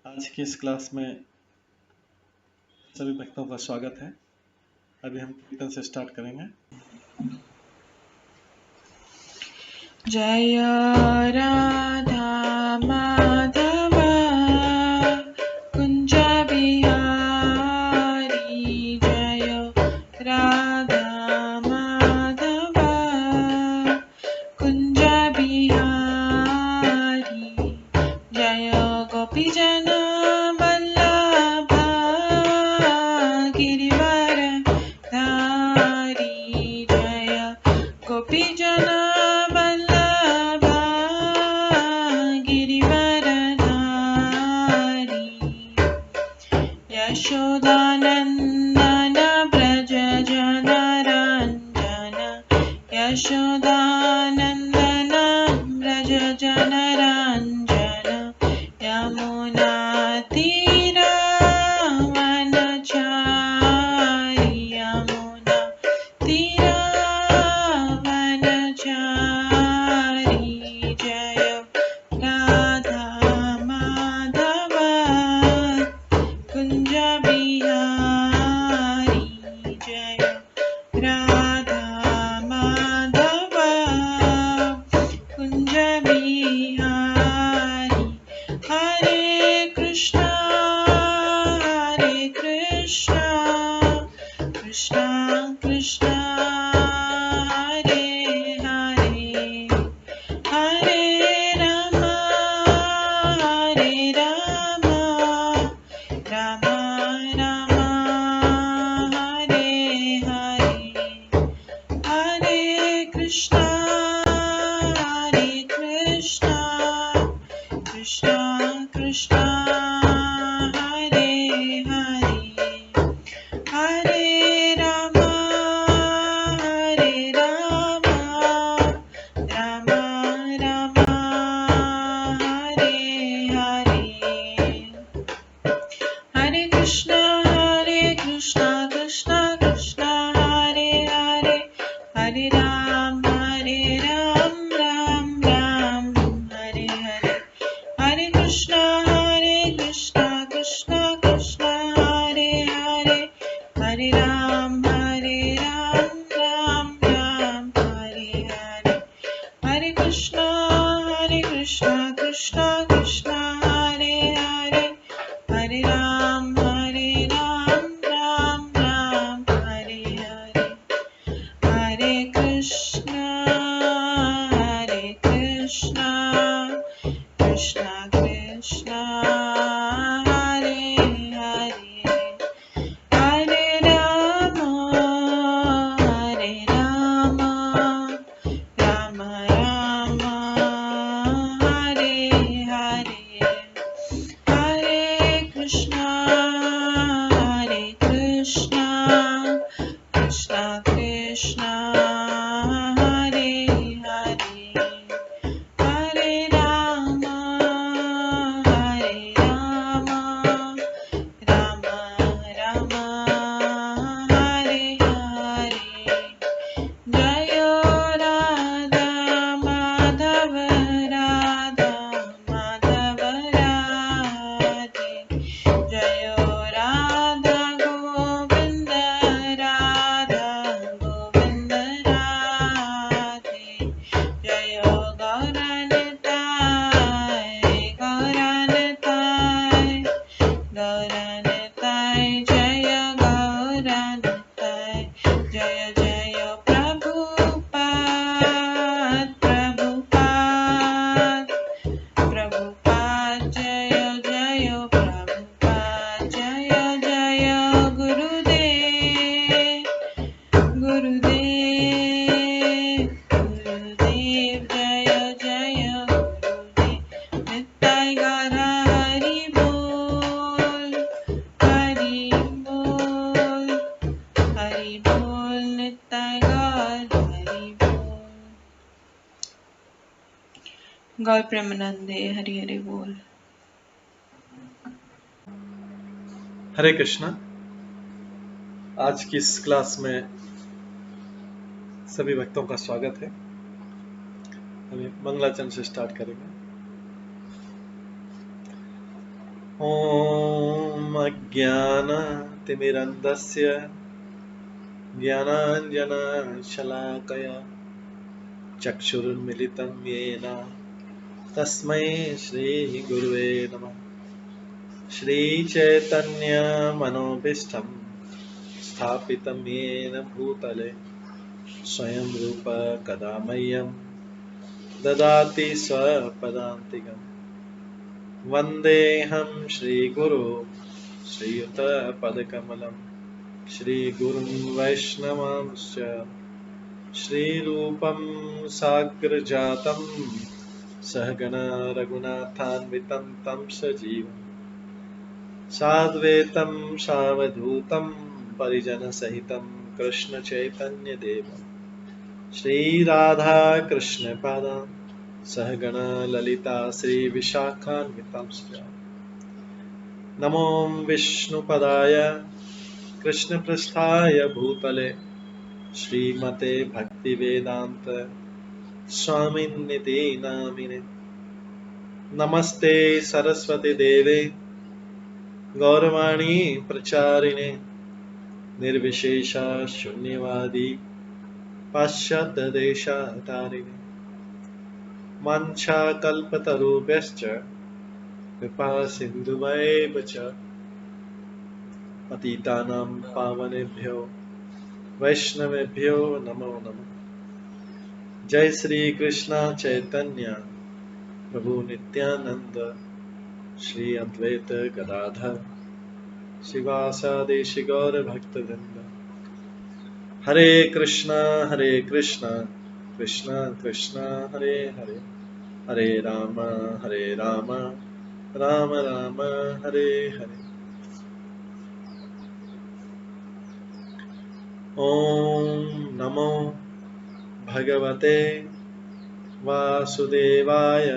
आज की इस क्लास में सभी भक्तों का स्वागत है। अभी हम कीर्तन से स्टार्ट करेंगे। जय राधा माधव कुंज बिहारी, जय राधा माधव कुंज बिहारी, जय गोपीजन वल्लभ गिरिवर धारी, जय गोपीजन वल्लभ गिरिवर धारी, यशोदानंदन व्रज जनरंजन, यशोदानंदन व्रज जनरंजन, यमुना तीरा वनचारी, यमुना तीरा वनचारी, जय राधा माधव कुंज बिहारी, जय राधा माधव कुंज बिहारी, हरे कृष्णा कृष्णा कृष्णा हरे हरे, हरे राम राम राम हरे हरे, हरे कृष्णा कृष्णा कृष्णा हरे हरे, हरे राम राम राम हरे हरे, हरे कृष्णा कृष्णा कृष्णा हरे हरे, हरे राम राम राम हरे हरे, हरे कृष्णा कृष्णा कृष्णा हरे हरे, हरे राम राम राम हरे हरे, हरे कृष्णा कृष्णा कृष्णा हरे हरे, हरे राम राम राम हरे हरे, हरे कृष्णा कृष्णा कृष्णा हरे हरे, हरे राम राम राम हरे हरे, हरे कृष्णा कृष्णा कृष्णा हरे हरे, हरे राम राम राम हरे हरे, जय राधा माधव राधे, जय राधा गोविंद राधे, जय गौरनिताय जय गौरनिताय, जय जय प्रभुपाद जय जय प्रभुपाद, जय जय गुरुदेव जय जय गुरुदेव, नित्य गौर हरि बोल नित्य गौर हरि बोल, गौर प्रेमानंदे हरि हरि बोल। हरे कृष्णा। आज की इस क्लास में सभी भक्तों का स्वागत है। अभी मंगलाचरण से स्टार्ट करेंगे। ॐ अज्ञानतिमिरन्धस्य ज्ञानाञ्जनशलाकया चक्षुरुन्मिलितं येन तस्मै श्रीगुरुवे नमः। श्रीचैतन्यमनोभीष्टं स्थापितं येन भूतले स्वयं रूप कदा मह्यं ददाति स्वपदान्तिकम्। वन्देऽहं श्रीगुरो श्रीयुतपदकमलं श्रीगुरुं वैष्णवांश्च श्रीरूपं साग्रजातं सहगणा रघुनाथान्वितं तं सजीवं साद्वैतं सावधूतं परिजनसहितं कृष्णचैतन्यदेवं श्रीराधाकृष्णपादान् सहगणा ललिता श्रीविशाखान्वितांश्च नमो विष्णुपदाय कृष्णपृष्ठाय भूतले श्रीमते भक्तिवेदांत स्वामिन्निति नामिने। नमस्ते सरस्वती देवे गौरवाणी प्रचारिणे निर्विशेष शून्यवादी पाश्चात्य देशतारिणे। वाञ्छाकल्पतरुभ्यश्च कृपा सिन्धुभ्येव च पतितानां पावनेभ्यो वैष्णवेभ्यो नमो नमः। जय श्री कृष्ण चैतन्य प्रभु नित्यानंद श्री अद्वैत गदाधर शिवासादि गौर भक्तवृंद। हरे कृष्णा कृष्णा कृष्णा हरे हरे, हरे राम राम राम हरे हरे। ओम नमो भगवते वासुदेवाय।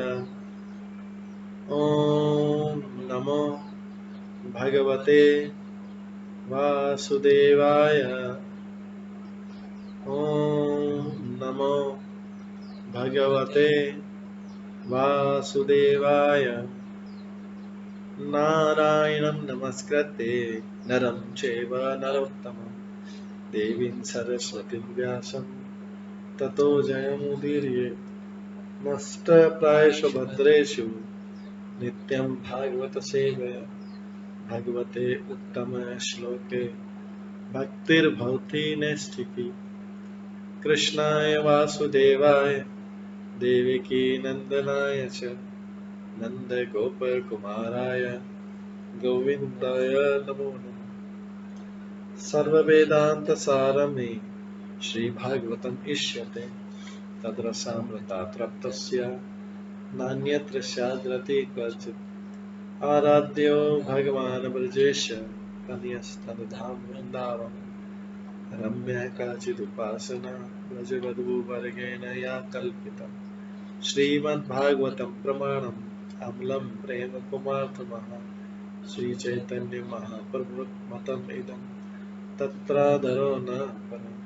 ओम नमो भगवते वासुदेवाय। ओम नमो भगवते वासुदेवाय। नारायणं नमस्कृत्य नरं चैव नरोत्तमं देवीं सरस्वतीं व्यासं ततो जयमुदीरये। नष्टप्रायेषु भद्रेषु नित्यं भागवत सेवया भगवते उत्तम श्लोके भक्तिर्भवति नैष्ठिकी। कृष्णाय वासुदेवाय देवकी नंदनाय च नन्दगोपकुमाराय गोविन्दाय नमो नमः। सर्ववेदान्तसारमे श्रीभागवतम् इष्यते तद्रसामृतात् नान्यत्र स्याद्रति क्वचित्। आराध्यो भगवान् ब्रजेश तनयस्तनुधाम वृन्दावन रम्या काचिदुपासना ब्रजवधूवर्गेण या कल्पिता। श्रीमद्भागवतं प्रमाणम् अमलं प्रेम कुमार्थमः श्रीचैतन्य महाप्रभुमतम् इदं तत्रादरो न परम्।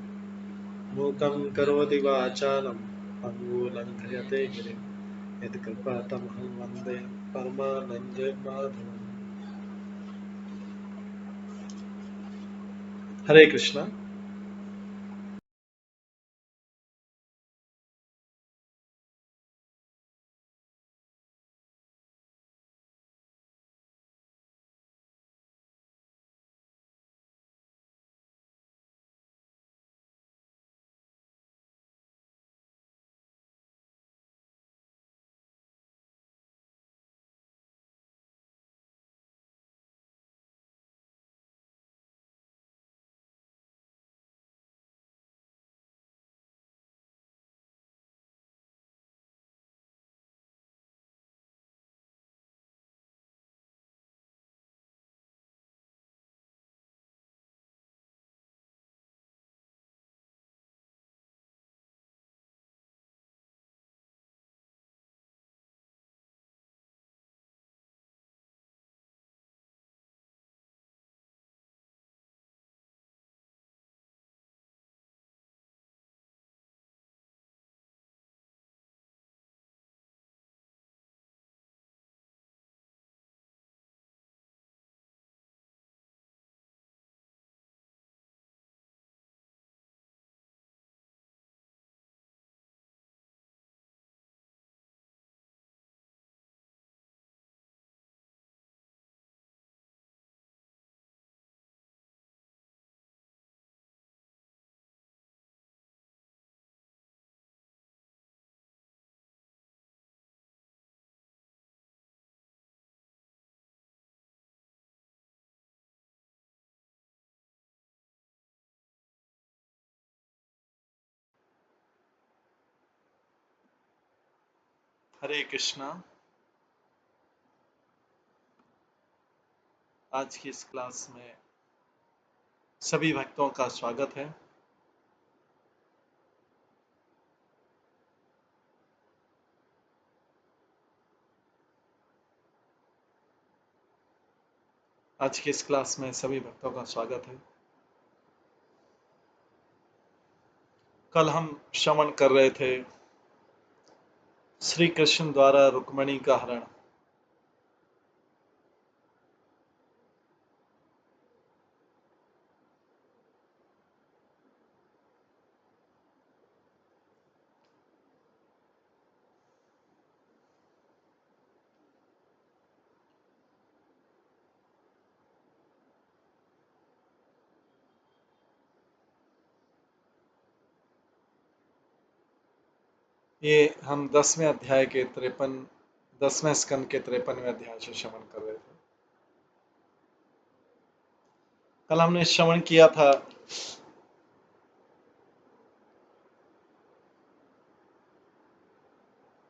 मूकं करोति वाचालं पङ्गुलङ्घयते गिरिं यत्कृपातमहं वन्दे परमानन्दमाधवम्। हरे कृष्णा। हरे कृष्णा। आज की इस क्लास में सभी भक्तों का स्वागत है। आज की इस क्लास में सभी भक्तों का स्वागत है। कल हम श्रवण कर रहे थे श्री कृष्ण द्वारा रुक्मिणी का हरण। ये हम 10वें अध्याय के 10वें स्कंद के 53वें अध्याय से श्रवण कर रहे थे। कल हमने श्रवण किया था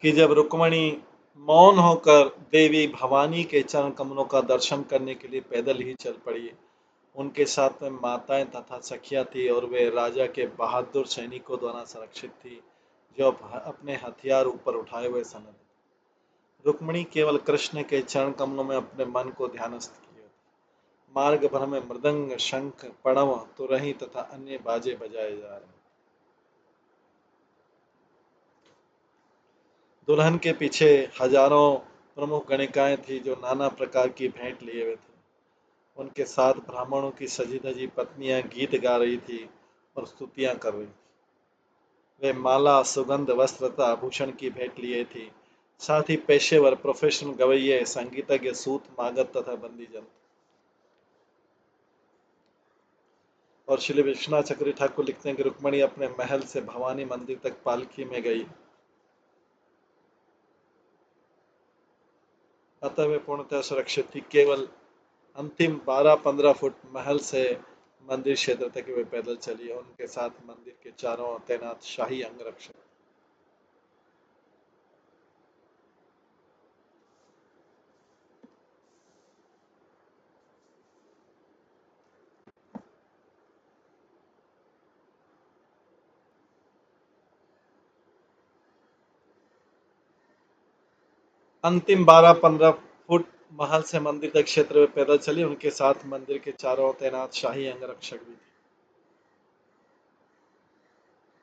कि जब रुक्मिणी मौन होकर देवी भवानी के चरण कमलों का दर्शन करने के लिए पैदल ही चल पड़ी। उनके साथ में माताएं तथा सखियां थी और वे राजा के बहादुर सैनिकों द्वारा संरक्षित थी जो अपने हथियार ऊपर उठाए हुए सनद। रुक्मिणी केवल कृष्ण के चरण कमलों में अपने मन को ध्यानस्थ किए। मार्ग भर में मृदंग, शंख, पणव, तुरही तथा अन्य बाजे बजाए जा रहे। दुल्हन के पीछे हजारों प्रमुख गणिकाएं थी जो नाना प्रकार की भेंट लिए हुए थे। उनके साथ ब्राह्मणों की सजी धजी पत्नियां गीत गा रही थी और स्तुतियां कर रही थी। वे माला, सुगंध, वस्त्र तथा आभूषण की भेंट लिए थी। साथ ही पेशेवर प्रोफेशनल गवैये, संगीतज्ञ, सूत मागध तथा बंदीजन। और श्री विश्वनाथ चक्री ठाकुर लिखते हैं कि रुक्मिणी अपने महल से भवानी मंदिर तक पालकी में गई। अतः वे पूर्णतः सुरक्षित थी। केवल अंतिम 12-15 फुट महल से मंदिर क्षेत्र तक वे पैदल चली और उनके साथ मंदिर के चारों ओर तैनात शाही अंगरक्षक। अंतिम 12-15 फुट महल से मंदिर तक क्षेत्र में पैदल चली। उनके साथ मंदिर के चारों ओर तैनात शाही अंगरक्षक भी थे।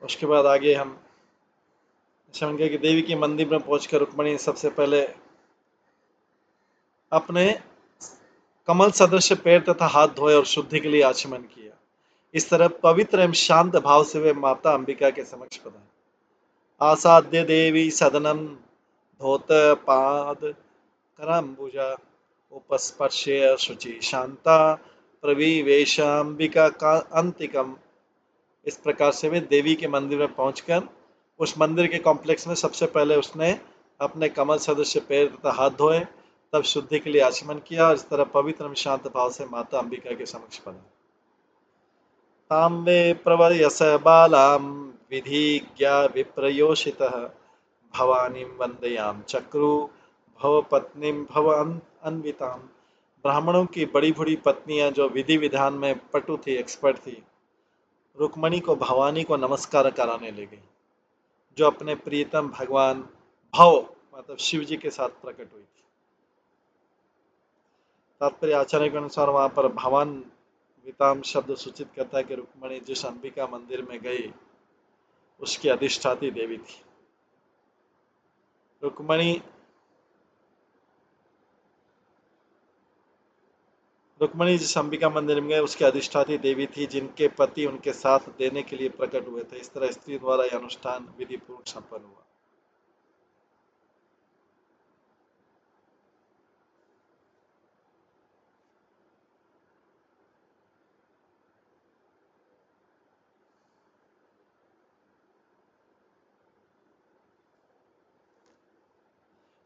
उसके बाद आगे हम शंकर की देवी के मंदिर में पहुंचकर रुक्मिणी सबसे पहले अपने कमल सदृश पैर तथा हाथ धोए और शुद्धि के लिए आचमन किया। इस तरह पवित्र एवं शांत भाव से वे माता अंबिका के समक्ष पधारी। आसाद्य देवी सदनम धोत पाद करम्बुजा उपस्पर्श्य शुचि शांता प्रविवेशांबिका का अंतिकम। इस प्रकार से वे देवी के मंदिर में पहुंचकर उस मंदिर के कॉम्प्लेक्स में सबसे पहले उसने अपने कमल सदृश पैर तथा हाथ धोए, तब शुद्धि के लिए आचमन किया और इस तरह पवित्र एवं शांत भाव से माता अंबिका के समक्ष पधारी। तां वे प्रवर्यस बालां विधिज्ञा विप्रयोषितः भवानीं वंदयाम चक्रु भवपत्नीं भव अन्वितां। ब्राह्मणों की बड़ी बड़ी पत्नियां जो विधि विधान में पटु थी, एक्सपर्ट थी, रुक्मिणी को भवानी को नमस्कार कराने ले गई जो अपने प्रियतम भगवान भव मतलब शिव जी के साथ प्रकट हुई थी। तात्पर्य आचार्य के अनुसार वहां पर भवन विताम शब्द सूचित करता है कि रुक्मिणी जिस अंबिका मंदिर में गई उसकी अधिष्ठात्री देवी थी। रुक्मिणी जिस अंबिका मंदिर में गए उसकी अधिष्ठात्री देवी थी जिनके पति उनके साथ देने के लिए प्रकट हुए थे। इस तरह स्त्री द्वारा यह अनुष्ठान विधि पूर्वक संपन्न हुआ।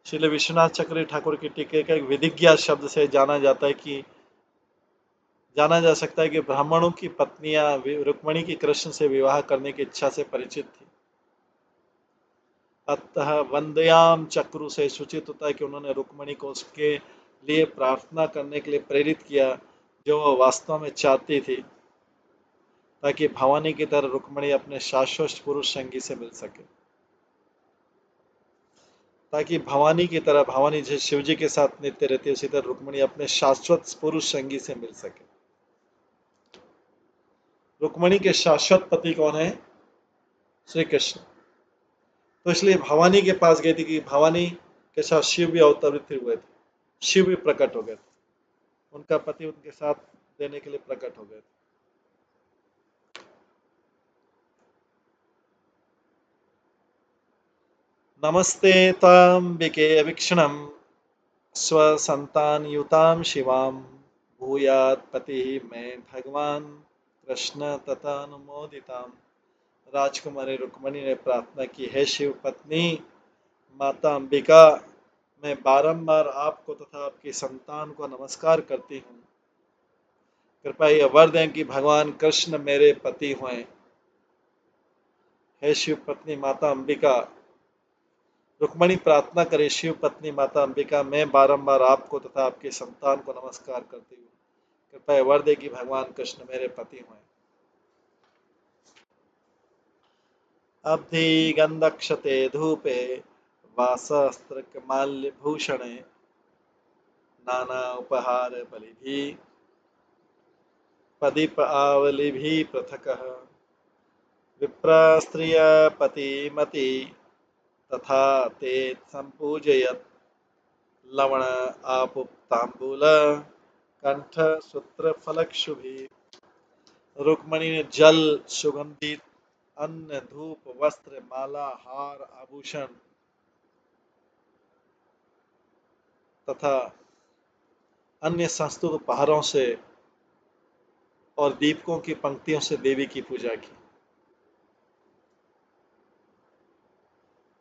श्री विश्वनाथ चक्री ठाकुर की टीके का एक विधिज्ञा शब्द से जाना जा सकता है कि ब्राह्मणों की पत्नियां रुक्मिणी की कृष्ण से विवाह करने की इच्छा से परिचित थी। अतः वंदयाम चक्रु से सूचित होता है कि उन्होंने रुक्मणी को उसके लिए प्रार्थना करने के लिए प्रेरित किया जो वह वास्तव में चाहती थी, ताकि भवानी की तरह रुक्मणी अपने शाश्वत पुरुष संगी से मिल सके। ताकि भवानी की तरह, भवानी जैसे शिव जी के साथ नित्य रहती है उसी तरह रुक्मणी अपने शाश्वत पुरुष संगी से मिल सके। रुक्मणी के शाश्वत पति कौन है? श्री कृष्ण। तो इसलिए भवानी के पास गई थी कि भवानी के साथ शिव भी अवतरित हुए थे, शिव भी प्रकट हो गए थे, उनका पति उनके साथ देने के लिए प्रकट हो गए थे। नमस्ते ताम्बिके वीक्षणम स्वसंतानयुतां शिवां भूयात् पतिः मे भगवान कृष्ण तथा अनुमोदिताम्। राजकुमारी रुक्मणी ने प्रार्थना की, हे शिव पत्नी माता अंबिका, मैं बारंबार आपको तथा आपकी संतान को नमस्कार करती हूँ। कृपया यह वर दें कि भगवान कृष्ण मेरे पति हुए। हे शिव पत्नी माता अंबिका, रुक्मणी प्रार्थना करे, शिव पत्नी माता अंबिका, मैं बारंबार आपको तथा आपकी संतान को नमस्कार करती हूँ। कृपया वर दे कि भगवान कृष्ण मेरे पति हुए। अब्धि गंधक्षते धूपे वासस्त्रकमाल्यभूषणे नाना उपहार बलिभि पदीप आवलिभि पृथकः विप्रास्त्रिय पतिमति तथा ते संपूजयत् लवण आपुतांबूल कंठ सूत्र फलक शुभि। रुक्मणी ने जल, सुगंधित अन्न, धूप, वस्त्र, माला, हार, आभूषण तथा अन्य संस्तुत उपहारों से और दीपकों की पंक्तियों से देवी की पूजा की।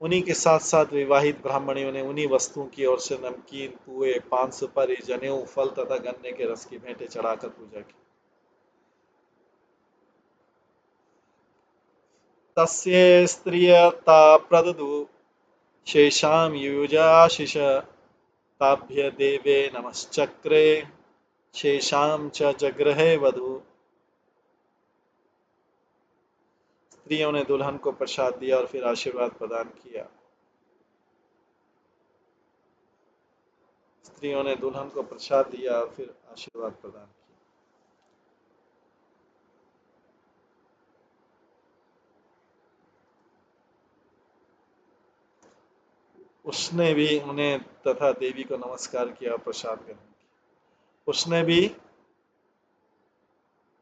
उन्हीं के साथ साथ विवाहित ब्राह्मणियों ने उन्हीं वस्तुओं की ओर से नमकीन, पुए, पान सुपारी, जनेऊ, फल तथा गन्ने के रस की भेंटें चढ़ाकर पूजा की। तस्य स्त्रियता प्रददु शेषां युजाशिष ताभ्य देवे नमश्चक्रे शेषां च जगृहे वधु। स्त्रियों ने दुल्हन को प्रसाद दिया और फिर आशीर्वाद प्रदान किया। स्त्रियों ने दुल्हन को प्रसाद दिया और फिर आशीर्वाद प्रदान किया। उसने भी उन्हें तथा देवी को नमस्कार किया, प्रसाद ग्रहण किया। उसने भी,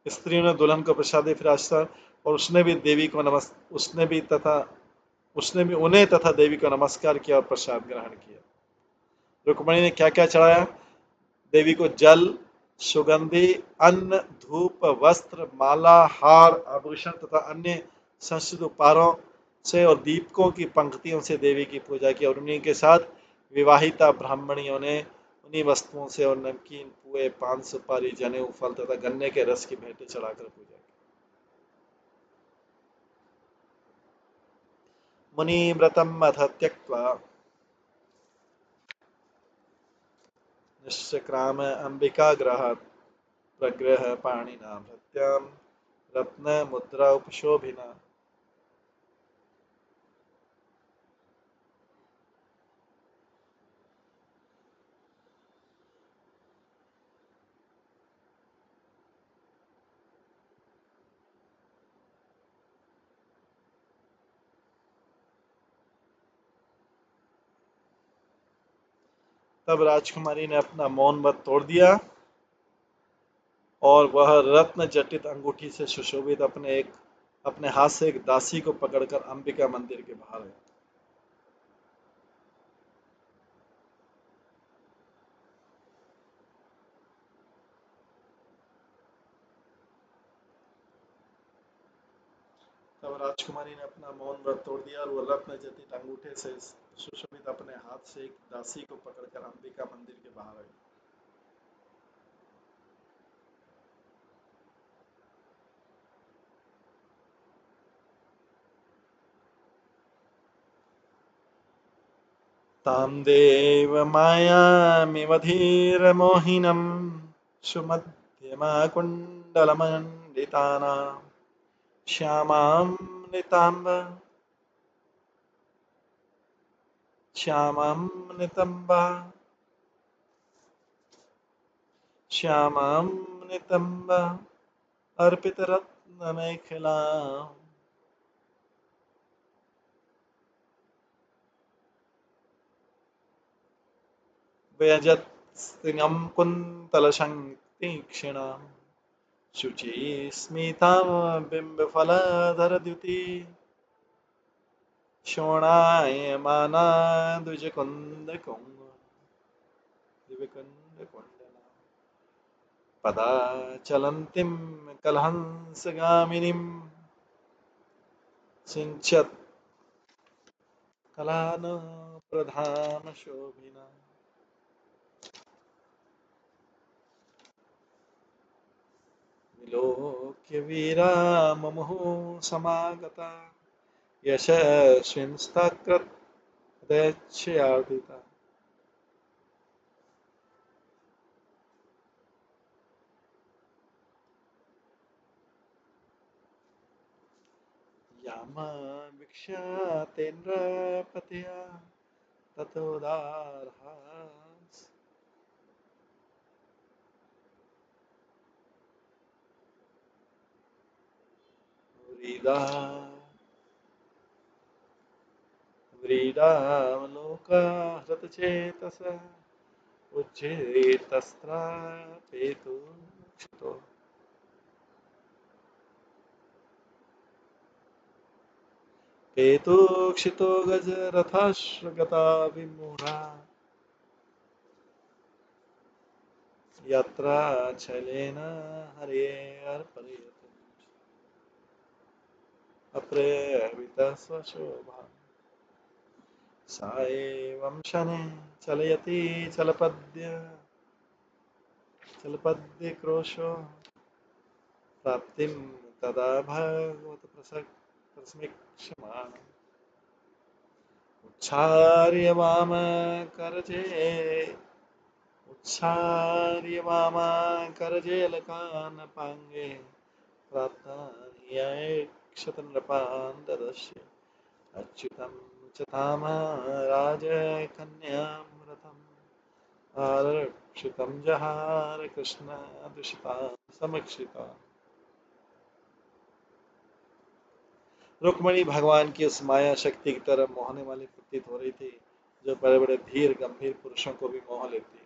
स्त्रियों ने दुल्हन को प्रसाद दिया फिर आशीर्वाद, और उसने भी देवी को उसने भी उन्हें तथा देवी को नमस्कार किया और प्रसाद ग्रहण किया। रुक्मणी ने क्या क्या चढ़ाया? देवी को जल, सुगंधि, अन्न, धूप, वस्त्र, माला, हार, आभूषण तथा अन्य संस्कृत उपहारों से और दीपकों की पंक्तियों से देवी की पूजा की। और उन्हीं के साथ विवाहिता ब्राह्मणियों ने उन्हीं वस्तुओं से और नमकीन, पुए, पान सुपारी, जनेऊ, फल तथा गन्ने के रस की भेंटें चढ़ाकर पूजा की। मुनि व्रतम अथ त्यक्त्वा निश्चक्राम अंबिका ग्रहात् प्रग्रह पाणिना भृत्यां रत्न मुद्रा उपशोभिना। तब राजकुमारी ने अपना मौन व्रत तोड़ दिया और वह रत्न जटित अंगूठी से सुशोभित अपने हाथ से एक दासी को पकड़कर अंबिका मंदिर के बाहर गया। तब राजकुमारी ने अपना मौन व्रत तोड़ दिया और वह रत्न जटित अंगूठे से सुशोभित अपने हाथ से एक दासी को पकड़कर अंबिका मंदिर के बाहर गई। तां देवमायामिव धीरमोहिनं सुमध्यमाकुण्डलमण्डितानां श्यामां निताम्ब श्यामां नितम्बा श्यामां नितम्ब अर्पितरत्नमेखलाम् व्यजत्स्थितं कुन्तलशङ्तीक्ष्णां शुचिस्मितां बिम्बफलधरद्युति शोणायमाना द्विजकुन्दकुङ्गला पदाचलन्तीं कलहंसगामिनीं सिञ्चत् कलानप्रधानशोभिना विलोक्य वीराममुहुः समागता यशस्विंस्ताकृतयच्छयार्दिता यामावीक्षातेन्द्रपतया ततोदारहास व्रीदा व्रीडावलोकहृतचेतस उच्चेतस्त्रापेतु क्षितो पेतोक्षितो गजरथाश्वगता विमूढा यत्रा चलेन हरेर्पर्यते अप्रेरितः स्वशोभा सा एवं शने चलयति चलपद्य क्रोशो प्राप्तिं तदा भगवत प्रसमीक्षमाण उच्चार्य वाम करजे उच्चार्य वाम करजेलकानपाङ्गे प्राप्तायक्षतनृपान् ददर्शे अच्युतं च धाम राजकन्यां रथम् आरक्षितं जहार कृष्ण दुषिता समक्षिता। रुक्मणी भगवान की उस माया शक्ति की तरह मोहने वाली प्रतीत हो रही थी जो बड़े बड़े धीर गंभीर पुरुषों को भी मोह लेती है।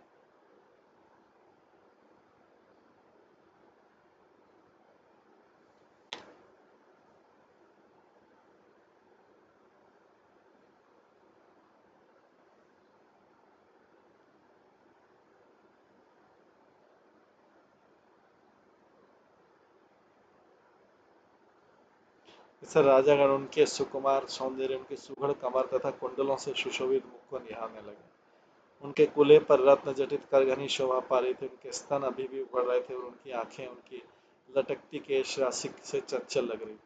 इस राजागण उनके सुकुमार सौंदर्य, उनके सुघड़ कमर तथा कुंडलों से सुशोभित मुख को निहारने लगे। उनके कुले पर रत्न जटित करघनी शोभा पा रही थी। उनके स्तन अभी भी उभर रहे थे और उनकी आंखें उनकी लटकती केश राशि से चंचल लग रही थी।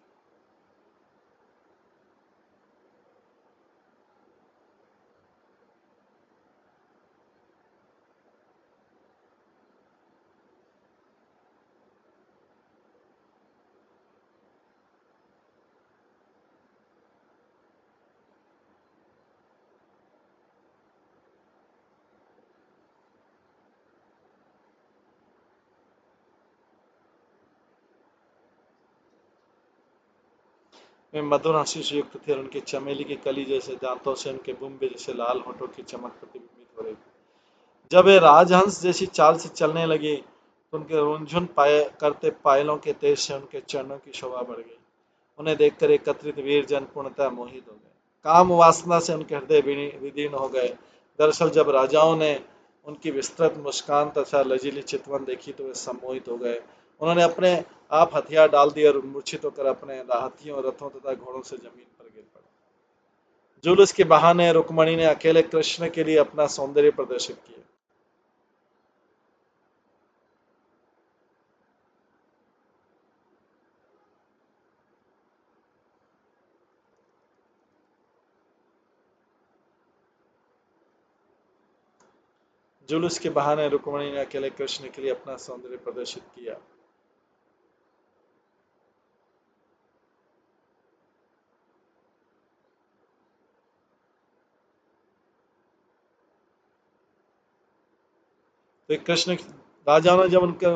वे मधुर हंसी से युक्त थे और उनके चमेली की कली जैसे दांतों से उनके बुम्बे जैसे लाल होठों की चमक प्रतिबिंबित हो रही थी। जब वे राजहंस जैसी चाल से चलने लगे तो उनके रुंझुन करते पायलों के तेज से उनके चरणों की शोभा बढ़ गई। उन्हें देखकर एकत्रित वीर जन पूर्णतः मोहित हो गए। काम वासना से उनके हृदय विदीर्ण हो गए। दरअसल जब राजाओं ने उनकी विस्तृत मुस्कान तथा लजीली चितवन देखी तो वे सम्मोहित हो गए। उन्होंने अपने आप हथियार डाल दिए और मूर्छित होकर अपने हाथियों, रथों तथा घोड़ों से जमीन पर गिर पड़े। जुलूस के बहाने रुक्मणी ने अकेले कृष्ण के लिए अपना सौंदर्य प्रदर्शित किया। जुलूस के बहाने रुक्मिणी ने अकेले कृष्ण के लिए अपना सौंदर्य प्रदर्शित किया। तो कृष्ण राजाओं ने जब उनके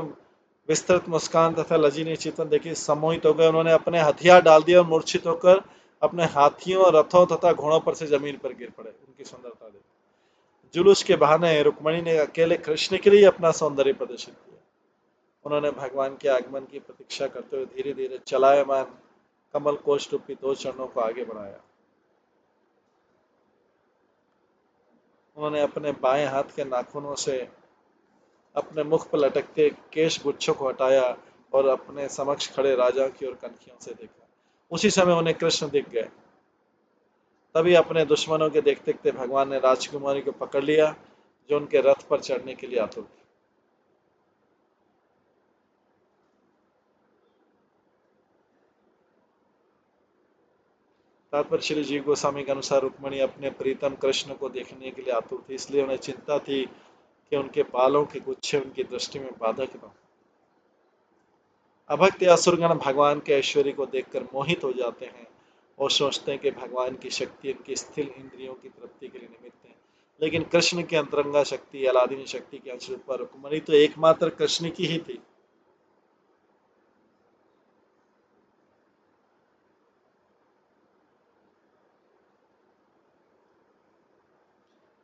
विस्तृत मुस्कान तथा लजीली चितवन देखी, सम्मोहित हो गए। उन्होंने अपने हथियार डाल दिए और मूर्छित होकर अपने हाथियों, रथों तथा घोड़ों पर से जमीन पर गिर पड़े। उनकी सुंदरता देख जुलूस के बहाने रुक्मिणी ने अकेले कृष्ण के लिए अपना सौंदर्य प्रदर्शित किया। उन्होंने भगवान के आगमन की प्रतीक्षा करते हुए धीरे धीरे चलायमान कमल कोष रूपी 2 चरणों को आगे बढ़ाया। उन्होंने अपने बाएं हाथ के नाखूनों से अपने मुख पर लटकते केश गुच्छों को हटाया और अपने समक्ष खड़े राजा की ओर कनखियों से देखा। उसी समय उन्हें कृष्ण दिख गए। तभी अपने दुश्मनों के देखते देखते भगवान ने राजकुमारी को पकड़ लिया, जो उनके रथ पर चढ़ने के लिए आतुर थी। तात्पर्य श्री जीव गोस्वामी के अनुसार रुक्मिणी अपने प्रीतम कृष्ण को देखने के लिए आतुर थी, इसलिए उन्हें चिंता थी कि उनके बालों के गुच्छे उनकी दृष्टि में बाधक न हो। अभक्त असुरगण भगवान के ऐश्वर्य को देखकर मोहित हो जाते हैं और सोचते हैं कि भगवान की शक्ति उनकी स्थिर इंद्रियों की तृप्ति के लिए निमित्त है। लेकिन कृष्ण की अंतरंगा शक्ति, अलादीन शक्ति की अंश रूपा रुक्मिणी तो एकमात्र कृष्ण की ही थी।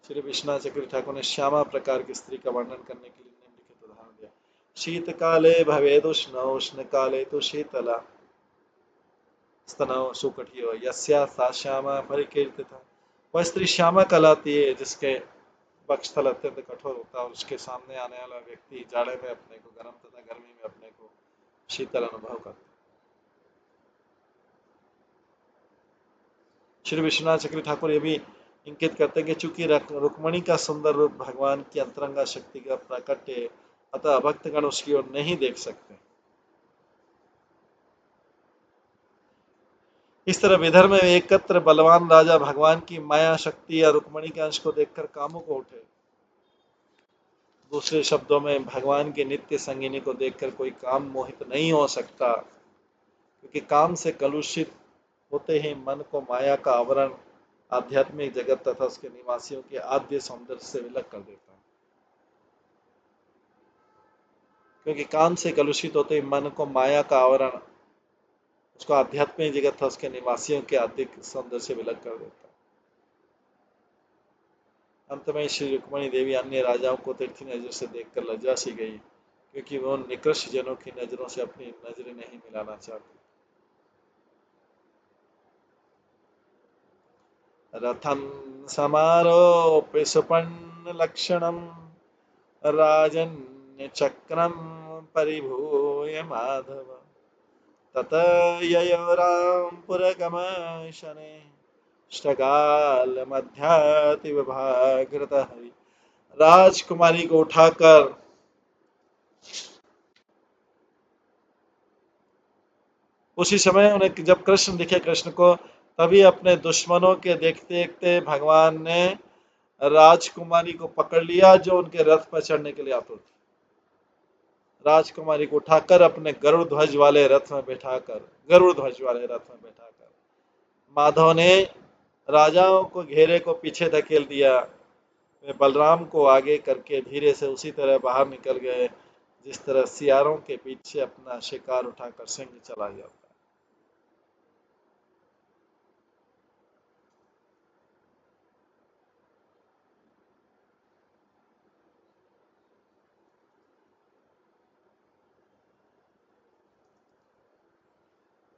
श्री विश्वनाथ चक्रवर्ती ठाकुर ने श्यामा प्रकार की स्त्री का वर्णन करने के लिए निम्नलिखित उदाहरण दिया। शीतकाले भवेदुष्ण, उष्ण काले तो शीतला, स्तनौ सुकटियो यस्या सा श्यामा परिकीर्तिता। वह स्त्री श्यामा कहलाती है जिसके वक्षस्थल अत्यंत कठोर होता है और उसके सामने आने वाला व्यक्ति जाड़े में अपने को गर्म तथा गर्मी में अपने को शीतल अनुभव करता है। श्री विश्वनाथ चक्रवर्ती ठाकुर ये भी इंगित करते हैं कि चूंकि रुक्मिणी का सुंदर रूप भगवान की अंतरंगा शक्ति का प्राकट्य है, अतः भक्तगण उसकी ओर नहीं देख सकते। इस तरह विदर्भ में एकत्र बलवान राजा भगवान की माया शक्ति या रुक्मिणी के अंश को देखकर कामुक हो उठे। दूसरे शब्दों में भगवान की नित्य संगिनी को देखकर कोई काम मोहित नहीं हो सकता, क्योंकि काम से कलुषित होते ही मन को माया का आवरण आध्यात्मिक जगत तथा उसके निवासियों के आद्य सौंदर्य से विलग कर देता है। क्योंकि काम से कलुषित होते ही मन को माया का आवरण उसको आध्यात्मिक जगत था उसके निवासियों के अधिक सौंदर्य से विलग कर देता है। अंत में श्री रुक्मिणी देवी अन्य राजाओं को तिरछी नजर से देखकर लज्जा सी गई, क्योंकि वो निकृष्ट जनों की नजरों से अपनी नजरें नहीं मिलाना चाहती। रथम समारोप्य सुपर्ण लक्षणम राजन्य चक्रम परिभूय माधव तत ययो रामपुरगमशने ष्टकाल मध्याति विभागृत हरि। राजकुमारी को उठाकर उसी समय उन्हें जब कृष्ण दिखे कृष्ण को, तभी अपने दुश्मनों के देखते देखते भगवान ने राजकुमारी को पकड़ लिया, जो उनके रथ पर चढ़ने के लिए आतुर थी। राजकुमारी को उठाकर अपने गरुड़ ध्वज वाले रथ में बैठाकर माधव ने राजाओं को घेरे को पीछे धकेल दिया। वे बलराम को आगे करके धीरे से उसी तरह बाहर निकल गए जिस तरह सियारों के पीछे अपना शिकार उठाकर सिंह चला जाता है।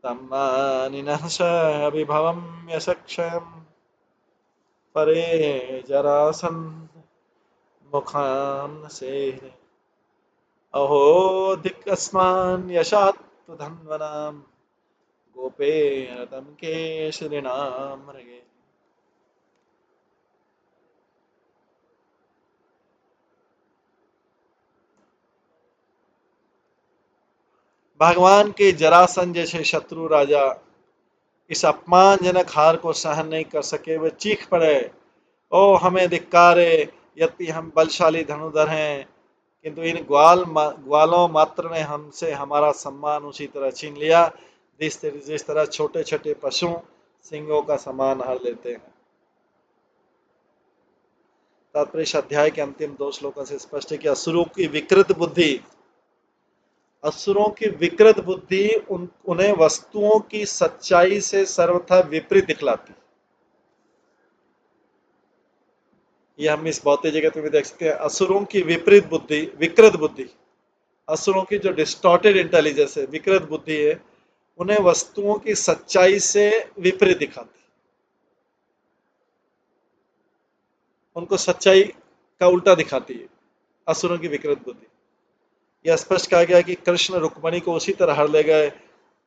तम्मानिनः स विभवं यशक्षयं परे जरासन्ध मुखान् सेहे। अहो दिक्कस्मान् यशात् धन्वनां गोपेरतं केसरिणां मृगे। भगवान के जरासंध जैसे शत्रु राजा इस अपमानजनक हार को सहन नहीं कर सके। वे चीख पड़े, ओ हमें धिक्कार है, यद्यपि हम बलशाली धनुधर हैं, किंतु इन ग्वालों मात्र ने हमसे हमारा सम्मान उसी तरह छीन लिया जिस तरह छोटे छोटे पशु सिंहों का सम्मान हर लेते हैं। तात्पर्य इस अध्याय के अंतिम 2 श्लोकों से स्पष्ट है कि असुरों की विकृत बुद्धि उन्हें वस्तुओं की सच्चाई से सर्वथा विपरीत दिखलाती। ये हम इस भौतिक जगत में भी देख सकते हैं। असुरों की विकृत बुद्धि, असुरों की जो डिस्टॉर्टेड इंटेलिजेंस है, विकृत बुद्धि है, उन्हें वस्तुओं की सच्चाई से विपरीत दिखाती, उनको सच्चाई का उल्टा दिखाती है असुरों की विकृत बुद्धि। यह स्पष्ट कहा गया कि कृष्ण रुक्मणी को उसी तरह हर ले गए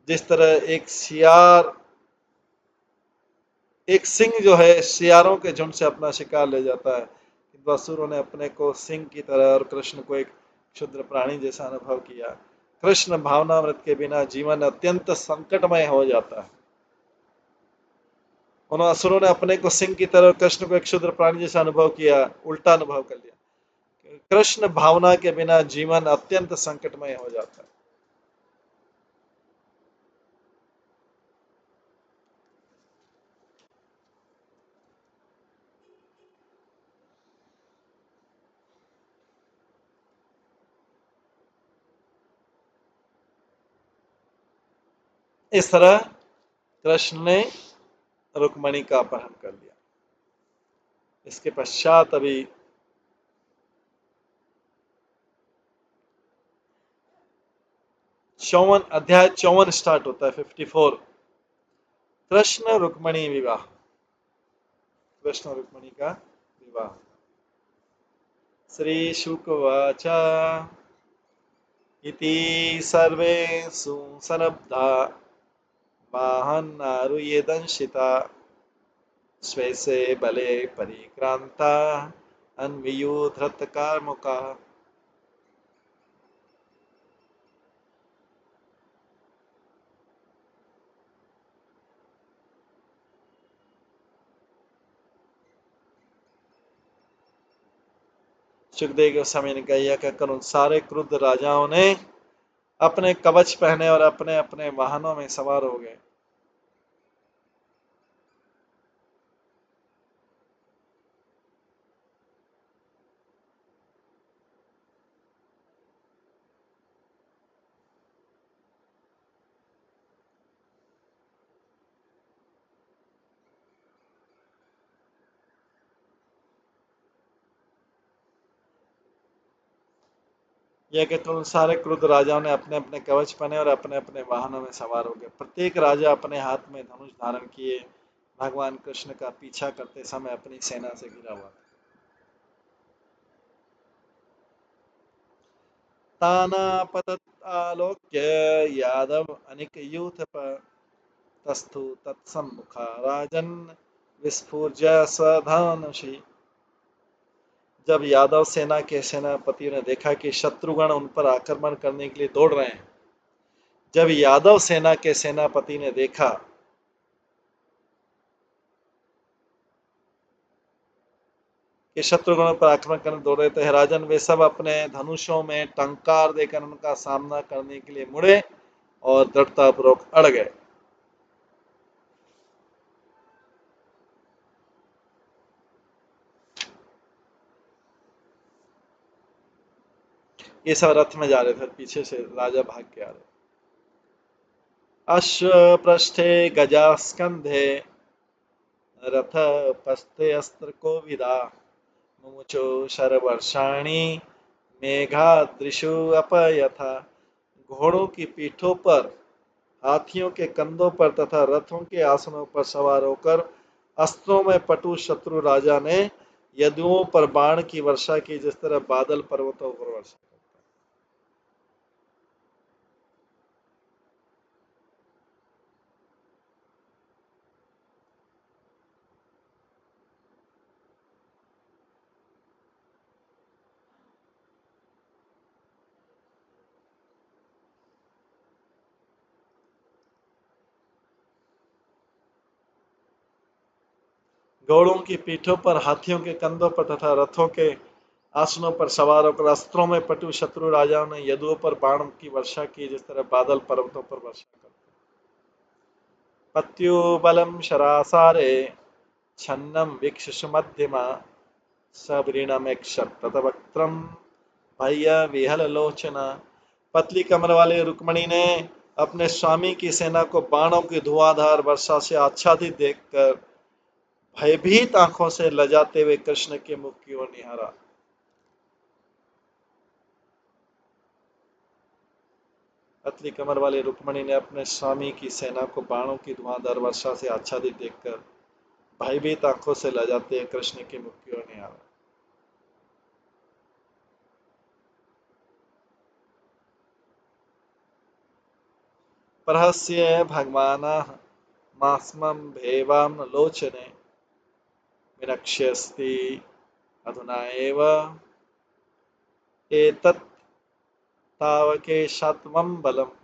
जिस तरह एक सिंह जो है सियारों के झुंड से अपना शिकार ले जाता है, किंतु असुरों ने अपने को सिंह की तरह और कृष्ण को एक क्षुद्र प्राणी जैसा अनुभव किया। कृष्ण भावनामृत के बिना जीवन अत्यंत संकटमय हो जाता है। उन असुरों ने अपने को सिंह की तरह, कृष्ण को एक क्षुद्र प्राणी जैसा अनुभव किया, उल्टा अनुभव कर लिया। कृष्ण भावना के बिना जीवन अत्यंत संकटमय हो जाता है। इस तरह कृष्ण ने रुक्मणी का अपहरण कर लिया। इसके पश्चात अभी अध्याय 54 स्टार्ट होता है, 54। कृष्ण रुक्मणी विवाह, कृष्ण रुक्मणी का विवाह। श्री शुकवाच इति सर्वे सुसनब्धा वाहनारुयेदंशिता स्वेसे बले परिक्रांता अन्वियुधृतकार्मुका। सुखदेव गोस्वामी ने कहा, यह कहकर उन सारे क्रुद्ध राजाओं ने अपने कवच पहने और अपने अपने वाहनों में सवार हो गए। यह कहकर उन सारे क्रुद्ध राजाओं ने अपने अपने कवच पहने और अपने अपने वाहनों में सवार हो गए। प्रत्येक राजा अपने हाथ में धनुष धारण किए भगवान कृष्ण का पीछा करते समय अपनी सेना से घिरा हुआ था। तानापततालोक्य यादव अनिक यूथ तस्थु तत्सम्मुखा राजन विस्फुर्य स्वधनुषि। जब यादव सेना के सेनापति ने देखा कि शत्रुगण उन पर आक्रमण करने के लिए दौड़ रहे हैं, जब यादव सेना के सेनापति ने देखा कि शत्रुघ्न पर आक्रमण करने दौड़ रहे थे, राजन वे सब अपने धनुषों में टंकार देकर उनका सामना करने के लिए मुड़े और दृढ़तापूर्वक अड़ गए। ये सब रथ में जा रहे थे, पीछे से राजा भाग के आ रहे। अश्व पृष्ठे गजास्कंधे रथ पस्थे अस्त्र को विदा मुमुचो शरवर्षाणी मेघादृशु अपयथा। घोड़ों की पीठों पर, हाथियों के कंधों पर तथा रथों के आसनों पर सवार होकर अस्त्रों में पटु शत्रु राजा ने यदुओं पर बाण की वर्षा की, जिस तरह बादल पर्वतों पर वर्षा। घोड़ों की पीठों पर, हाथियों के कंधों पर तथा रथों के आसनों पर सवार होकर अस्त्रों में पटु शत्रु राजाओं ने यदुओं पर बाण की वर्षा की, जिस तरह बादल पर्वतों पर वर्षा करते। पत्युबलम शरासारे छन्नम वीक्षु मध्यमा सबरीणमेक्षतवक्त्रम भैया विहल लोचना। पतली कमर वाले रुक्मणी ने अपने स्वामी की सेना को बाणों की धुआंधार वर्षा से आच्छादित देखकर भयभीत आंखों से लजाते हुए कृष्ण के मुख की ओर निहारा। पतली कमर वाली रुक्मणी ने अपने स्वामी की सेना को बाणों की धुआंधार वर्षा से आच्छादित देखकर भयभीत आंखों से लजाते हुए कृष्ण के मुख की ओर निहारा। प्रहस्य भगवानः मास्मं भेवां लोचने विनक्ष्यस्ति अधुना एव एतत् तावकेशात्मं बलम्।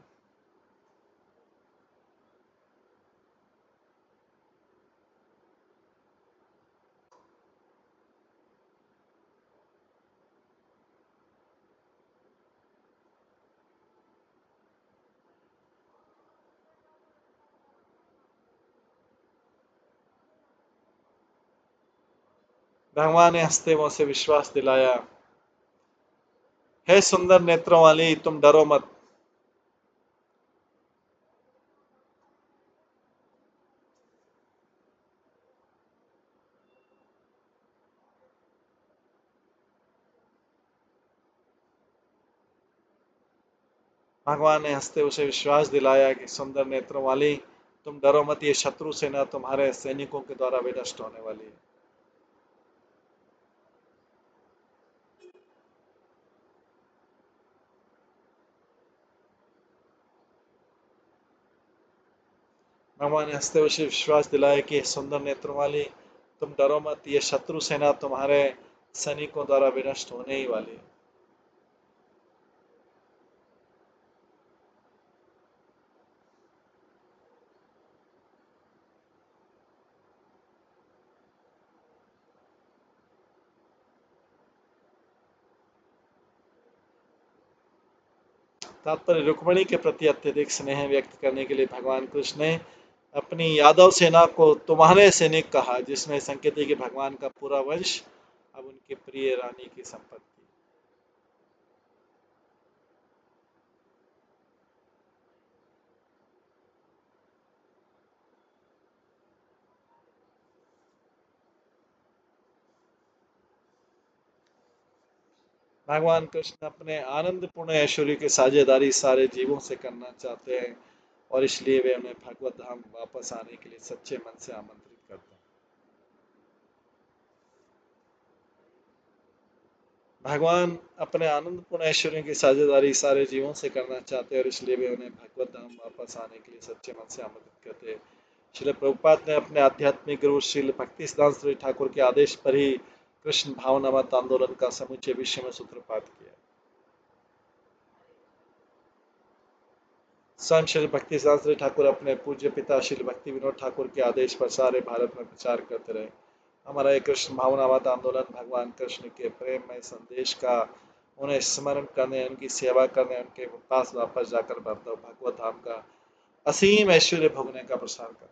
भगवान ने हंसते मुंह से विश्वास दिलाया, हे सुंदर नेत्रों वाली, तुम डरो मत। भगवान ने हंसते उसे विश्वास दिलाया कि सुंदर नेत्रों वाली, तुम डरो मत, ये शत्रु सेना तुम्हारे सैनिकों के द्वारा विनष्ट होने वाली है। भगवान ने हंसते उसे विश्वास दिलाया कि सुंदर नेत्रों वाली, तुम डरो मत, ये शत्रु सेना तुम्हारे सैनिकों द्वारा विनष्ट होने ही वाली है। तात्पर्य, रुक्मणी के प्रति अत्यधिक स्नेह व्यक्त करने के लिए भगवान कृष्ण ने अपनी यादव सेना को तुम्हारे सैनिक कहा, जिसमें संकेत है कि भगवान का पूरा वंश अब उनकी प्रिय रानी की संपत्ति। भगवान कृष्ण अपने आनंदपूर्ण ऐश्वर्य की साझेदारी सारे जीवों से करना चाहते हैं और इसलिए वे उन्हें भगवत धाम वापस आने के लिए सच्चे मन से आमंत्रित करते हैं। भगवान अपने आनंदपूर्ण ऐश्वर्य की साझेदारी सारे जीवों से करना चाहते हैं और इसलिए वे उन्हें भगवत धाम वापस आने के लिए सच्चे मन से आमंत्रित करते हैं। श्रील प्रभुपाद ने अपने आध्यात्मिक गुरु श्रील भक्ति सिद्धांत श्री ठाकुर के आदेश पर ही कृष्ण भावनामत आंदोलन का समूचे विश्व में सूत्रपात किया। स्वयं श्री भक्ति शास्त्री ठाकुर अपने पूज्य पिता श्री भक्ति विनोद ठाकुर के आदेश पर सारे भारत में प्रचार करते रहे। हमारा ये कृष्ण भावनावाद आंदोलन भगवान कृष्ण के प्रेममय संदेश का उन्हें स्मरण करने, उनकी सेवा करने, उनके पास वापस जाकर भगवत धाम का असीम ऐश्वर्य भोगने का प्रसार कर।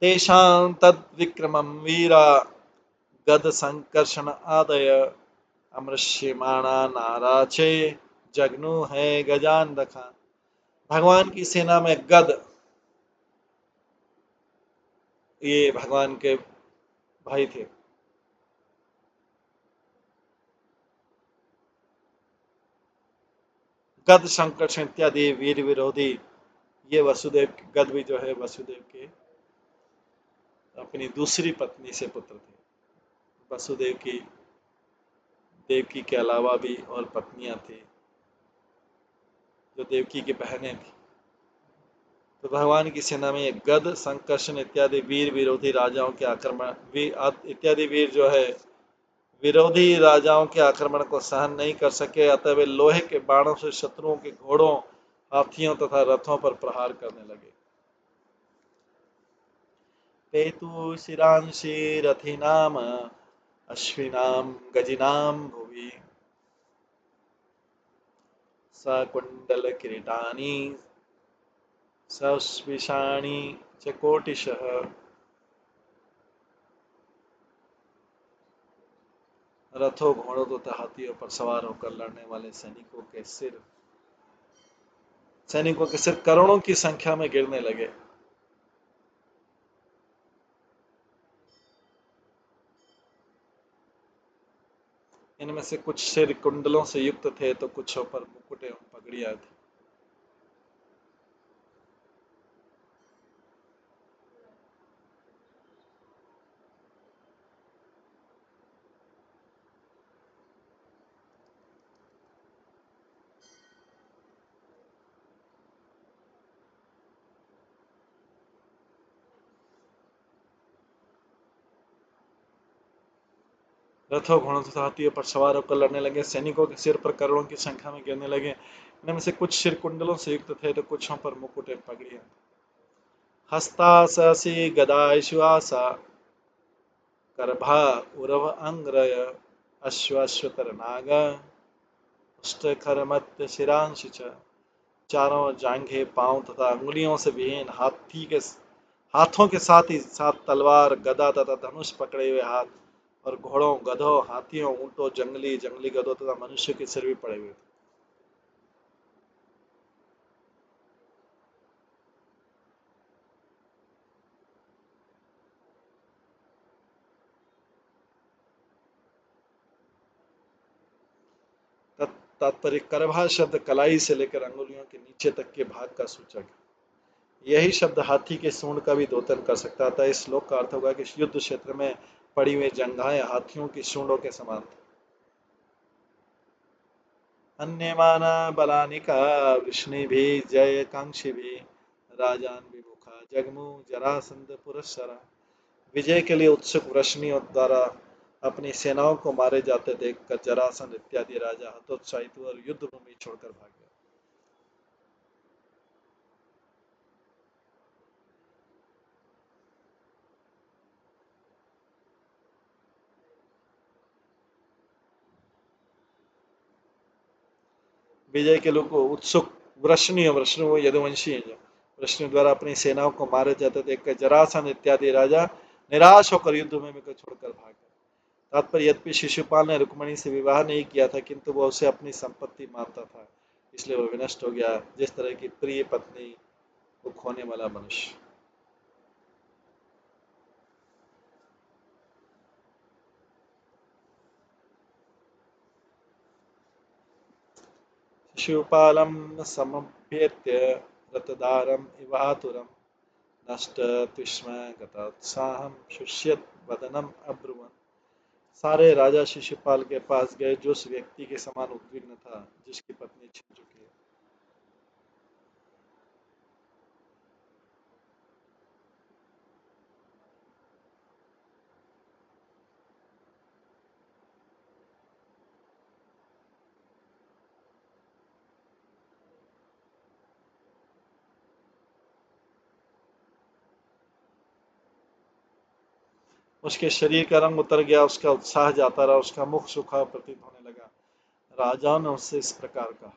तेषां तद्विक्रमं वीरा गद संकर्षण आदय अमृष्यमाणा नाराचे जगनु है गजान दखा। भगवान की सेना में गद, ये भगवान के भाई थे। गद संकर्षण इत्यादि वीर विरोधी, ये वसुदेव, गद भी जो है वसुदेव के अपनी दूसरी पत्नी से पुत्र थे। वसुदेव की देवकी के अलावा भी और पत्नियां थी जो देवकी की बहनें थी। तो भगवान की सेना में एक गद, संकर्षण इत्यादि वीर विरोधी राजाओं के आक्रमण इत्यादि वीर जो है विरोधी राजाओं के आक्रमण को सहन नहीं कर सके, अतः वे लोहे के बाणों से शत्रुओं के घोड़ों, हाथियों तथा रथों पर प्रहार करने लगे। ते तु शिरांसि रथिनाम अश्विनाम गजिनाम भुवि सकुंडल किरीटानि सस्विषाणि च कोटिशः। रथों, घोड़ों तथा हाथियों पर सवार होकर लड़ने वाले सैनिकों के सिर करोड़ों की संख्या में गिरने लगे। इनमें से कुछ सिर कुंडलों से युक्त थे तो कुछों पर मुकुट एवं पगड़ियां थी। रथों, घोड़ों तथा हाथियों पर सवार होकर लड़ने लगे। सैनिकों के सिर पर करोड़ों की संख्या में गिरने लगे। इनमें से कुछ सिर कुंडलों से युक्त थे तो कुछों पर मुकुट एवं पगड़ियां। हस्ता सहसी गदाश्वासा करभा उरव अंग्रय अश्वश्वतर नाग अष्टखरमत्य शिरांशि च। चारों जांघें, पांव तथा अंगुलियों से विहीन हाथों के साथ ही साथ तलवार, गदा तथा धनुष पकड़े हुए हाथ और घोड़ों, गधों, हाथियों, ऊंटों, जंगली गधों तथा मनुष्य के सिर भी पड़े हुए थे। तात्पर्य करभा शब्द कलाई से लेकर अंगुलियों के नीचे तक के भाग का सूचक है। यही शब्द हाथी के सूंड का भी दोतन कर सकता था। इस श्लोक का अर्थ होगा कि युद्ध क्षेत्र में पड़ी हुई जंघाएं हाथियों की सूंडों के समान थी। अन्यमान बलानिका वृष्णिभिः जयकांक्षिभिः राजान विमुखा जगमु जरासंध पुरस्सरा। विजय के लिए उत्सुक वृष्णियों द्वारा अपनी सेनाओं को मारे जाते देखकर जरासंध इत्यादि राजा हतोत्साहित हुए और युद्ध भूमि छोड़कर भाग गए। विजय के लोग उत्सुक वृष्णियों यदुवंशी हैं, वृष्णियों द्वारा अपनी सेनाओं को मारे जाते देखकर जरासंध इत्यादि राजा निराश होकर युद्ध भूमि को छोड़कर भाग गए। तात्पर्य, यद्यपि शिशुपाल ने रुक्मणी से विवाह नहीं किया था किंतु वह उसे अपनी संपत्ति मानता था, इसलिए वह विनष्ट हो गया जिस तरह की प्रिय पत्नी को खोने वाला मनुष्य। शिशुपालं समभ्येत्य रतदारम् इव आतुरं नष्टत्विष्म गतोत्साहं शुष्यत वदनम् अब्रुवन्। सारे राजा शिशुपाल के पास गए जो उस व्यक्ति के समान उद्विग्न था जिसकी पत्नी छिन चुकी है। उसके शरीर का रंग उतर गया, उसका उत्साह जाता रहा, उसका मुख सूखा प्रतीत होने लगा। राजाओं ने उससे इस प्रकार कहा।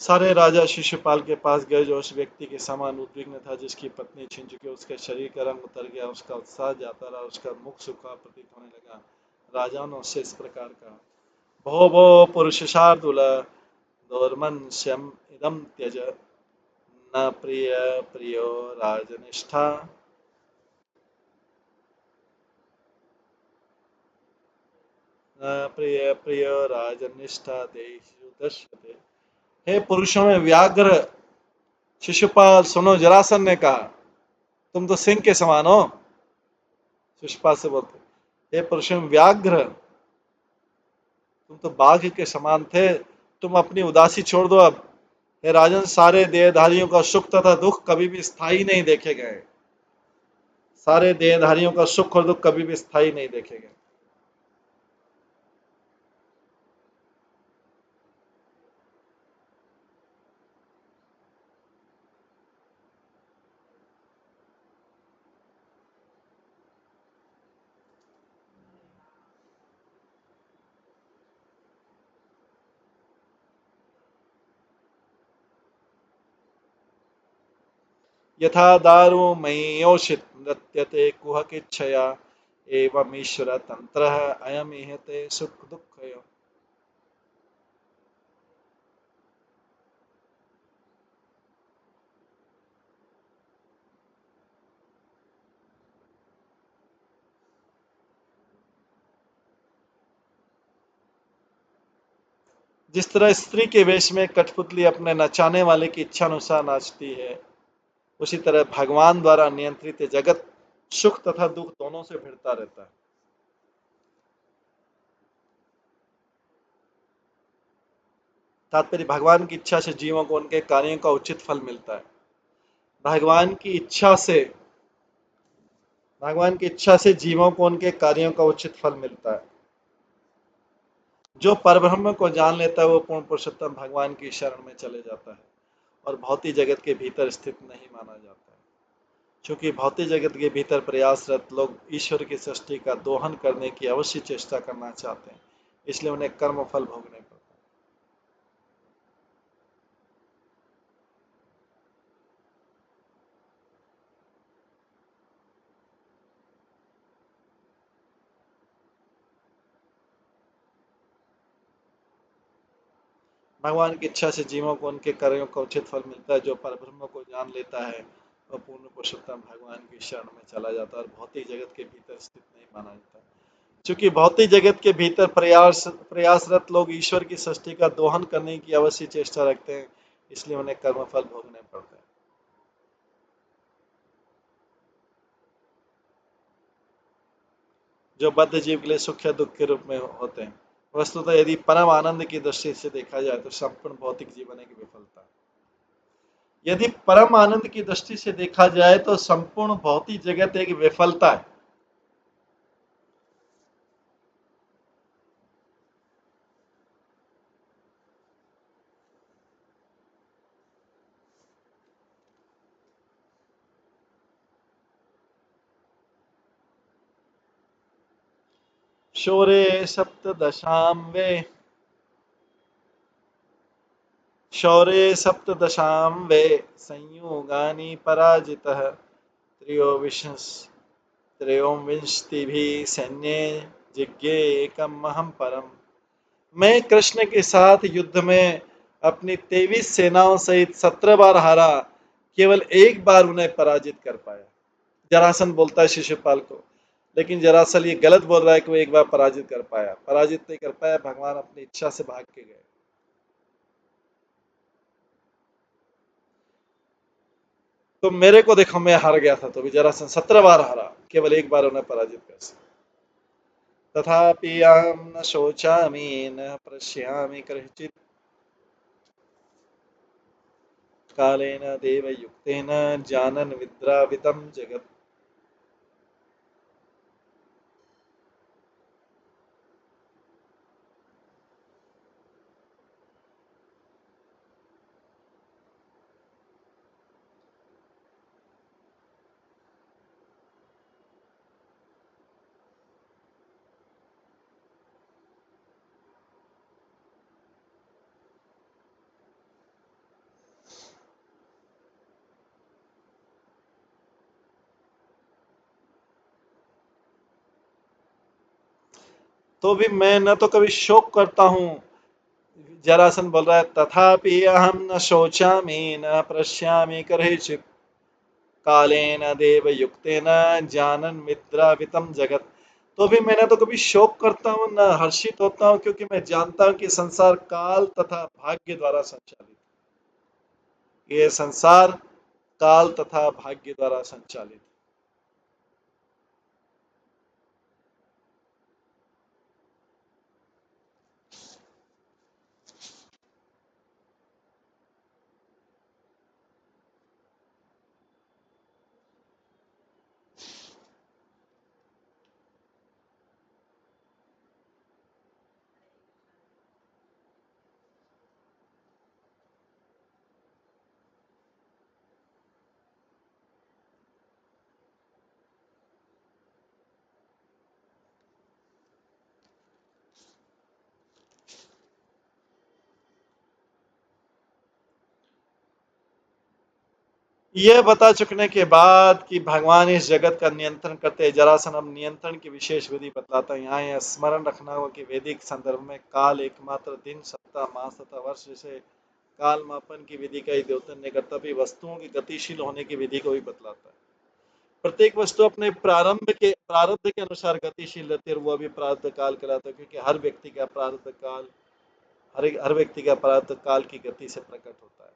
सारे राजा शिशुपाल के पास गए जो उस व्यक्ति के समान उद्विग्न था जिसकी पत्नी छिन चुकी। उसके शरीर का रंग उतर गया, उसका उत्साह जाता रहा, उसका मुख सूखा प्रतीत होने लगा। राजाओं ने उससे इस प्रकार कहा। भो भो पुरुष शार्दूल दौर्मन्यम इदम त्यज न प्रिय प्रियो राजनिष्ठा। न प्रिय प्रिय राजनिष्ठा देषु दृश्यते। हे पुरुषों में व्याघ्र शिशुपाल, सुनो, जरासन ने कहा, तुम तो सिंह के समान हो। शिशुपाल से बोलते, हे पुरुषों में व्याघ्र, तुम तो बाघ के समान थे, तुम अपनी उदासी छोड़ दो अब। हे राजन, सारे देहधारियों का सुख तथा दुख कभी भी स्थायी नहीं देखे गए। सारे देहधारियों का सुख और दुख कभी भी स्थायी नहीं देखे गए। यथा दारु मय्योषित नृत्यते कुहकिच्छया एवं ईश्वर तंत्र अयम इहते सुख दुख। जिस तरह स्त्री के वेश में कठपुतली अपने नचाने वाले की इच्छा अनुसार नाचती है, उसी तरह भगवान द्वारा नियंत्रित जगत सुख तथा दुख दोनों से भिड़ता रहता है। तात्पर्य, भगवान की इच्छा से जीवों को उनके कार्यों का उचित फल मिलता है। भगवान की इच्छा से भगवान की इच्छा से जीवों को उनके कार्यों का उचित फल मिलता है। जो परब्रह्म को जान लेता है वो पूर्ण पुरुषोत्तम भगवान की शरण में चले जाता है और भौतिक जगत के भीतर स्थित नहीं माना जाता है। क्योंकि भौतिक जगत के भीतर प्रयासरत लोग ईश्वर की सृष्टि का दोहन करने की अवश्य चेष्टा करना चाहते हैं, इसलिए उन्हें कर्म फल भोगने पड़ते हैं। भगवान की इच्छा से जीवों को उनके कार्यों का उचित फल मिलता है। जो परब्रह्म को जान लेता है वह पूर्ण पुरुषोत्तम भगवान की शरण में चला जाता है और भौतिक जगत के भीतर स्थित नहीं माना जाता। क्योंकि भौतिक जगत के भीतर प्रयासरत लोग ईश्वर की सृष्टि का दोहन करने की अवश्य चेष्टा रखते हैं, इसलिए उन्हें कर्मफल भोगने पड़ते हैं। जो बद्ध जीव के लिए सुख या दुख के रूप में होते हैं। वस्तुतः यदि परम आनंद की दृष्टि से देखा जाए तो संपूर्ण भौतिक जीवन एक विफलता है। यदि परम आनंद की दृष्टि से देखा जाए तो संपूर्ण भौतिक जगत एक विफलता है। शौरे सप्तदशां वे शौरे सप्तदशां वे संयुगानि पराजितः त्रयोविंशतिभिः सैन्ये जिज्ञे एकम अहम परम। मैं कृष्ण के साथ युद्ध में अपनी 23 सेनाओं सहित 17 बार हारा, केवल एक बार उन्हें पराजित कर पाया। जरासन बोलता है शिशुपाल को, लेकिन जरासन ये गलत बोल रहा है कि वो एक बार पराजित कर पाया। पराजित नहीं कर पाया, भगवान अपनी इच्छा से भाग के गए। तो मेरे को देखो, मैं हार गया था, तो भी जरासन 17 बार हारा, केवल एक बार उन्हें पराजित कर सका। तथापि अहम न शोचामि न प्रश्यामि कदाचित् कालेन देवयुक्तेन जानन् विद्रावितं जगत्। तो भी मैं न तो कभी शोक करता हूँ, जरासन बोल रहा है, तथापि अहम न शोचामि न प्रश्यामि कदाचित् कालेन देवयुक्तेन जानन् विद्रावितं जगत्। तो भी मैं न तो कभी शोक करता हूँ न हर्षित होता हूँ, क्योंकि मैं जानता हूँ कि संसार काल तथा भाग्य द्वारा संचालित, ये संसार काल तथा भाग्य द्वारा संचालित। यह बता चुकने के बाद कि भगवान इस जगत का नियंत्रण करते हैं, जरासन अब नियंत्रण की विशेष विधि बतलाता है। यहाँ यह स्मरण रखना होगा कि वैदिक संदर्भ में काल एकमात्र दिन, सप्ताह, मास तथा वर्ष जैसे काल मापन की विधि का ही द्योतन नहीं करता, भी वस्तुओं की गतिशील होने की विधि को भी बतलाता है। प्रत्येक वस्तु अपने प्रारब्ध के अनुसार गतिशील रहती है, और वो भी प्रारब्ध काल कहलाता है, क्योंकि हर व्यक्ति का प्रारब्ध काल, हर व्यक्ति का प्रारब्ध काल की गति से प्रकट होता है।